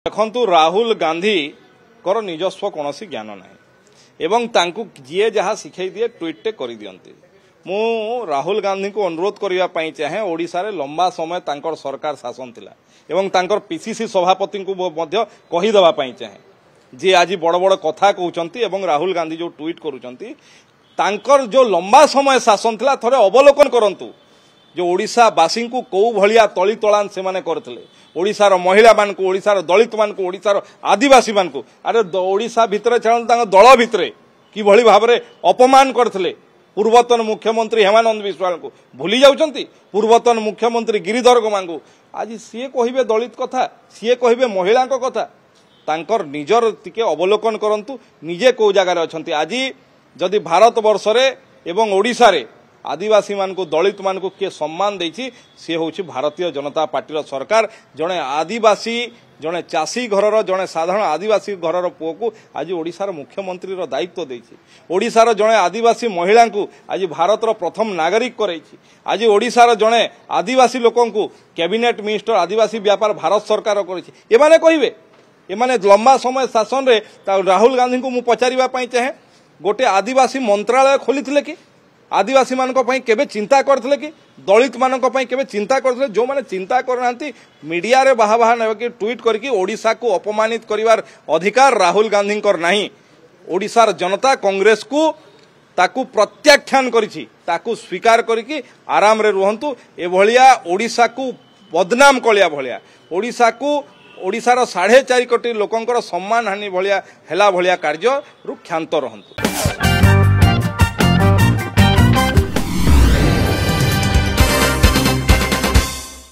देखु राहुल गांधी कर निजस्व कौन ज्ञान ना एवं तांकु जी जहाँ शिखई दिए ट्वीटे कर दियंती मु राहुल गांधी को अनुरोध करने चाहे ओडिशा रे लंबा समय तांकर सरकार शासन थिला एवं तांकर पीसीसी सभापति को कहीदेवा चाहे जी आज बड़ बड़ कथा कहते एवं राहुल गांधी जो ट्वीट करुँच तांकर जो लंबा समय शासन थिला थोड़े अवलोकन करंतु जो ओडिशावासी को कौ भलिया तली तलान से माने करथिले ओडिशार महिला मान को ओडिशार दलित मान को ओडिशार आदिवासी मान को अरे ओडिशा भितरे छाड़ तांग दल भितरे कि भली भाबरे अपमान करथिले पूर्वतन मुख्यमंत्री हेमानंद बिश्वाल को भूली जाउचंती पूर्वतन मुख्यमंत्री गिरिधर गोमा को आज सीए कहिबे दलित कथा सीए कहिबे महिला कथा तांकर निजर टिके अवलोकन करंतु निजे को जगार अछंती आज जदि भारत वर्ष रे एवं ओडिशा रे आदिवासी मान को दलित मान को किए सम्मान देछि से होछि भारतीय जनता पार्टी सरकार जड़े आदिवासी जड़े चाषी घरर जड़े साधारण आदिवासी घरर पुओ को आज ओडिशार मुख्यमंत्री दायित्व देछि ओडिशार जड़े आदिवासी महिला को आज भारतर प्रथम नागरिक करैछि आज ओडिशार जड़े आदिवासी लोकों को कैबिनेट मिनिस्टर आदिवासी व्यापार भारत सरकार करिछि एमाने कहिबे एमाने लंबा समय शासन रे राहुल गांधी को मु पचारिबा पई चाहे गोटे आदिवासी मंत्रालय खोलिथिले कि आदिवासी मान केबे चिंता करथिले कि दलित मान केबे चिंता करथिले जो माने चिंता करनांती मीडिया रे बाहा बाहा ने कि ट्वीट करके ओडिशा को अपमानित करिवार अधिकार राहुल गांधी कर नाही ओडिशार जनता कांग्रेस को ताकू प्रत्याख्यान करिछि ताकू स्वीकार करिकि आराम रे रुहंतु ए भलिया ओडिशा को बदनाम कलिया भलिया ओडिशा को ओडिशार 4.5 कोटी लोकंकर सम्मान हानि भलिया हेला भलिया कार्य रु क्षांत रहंतु।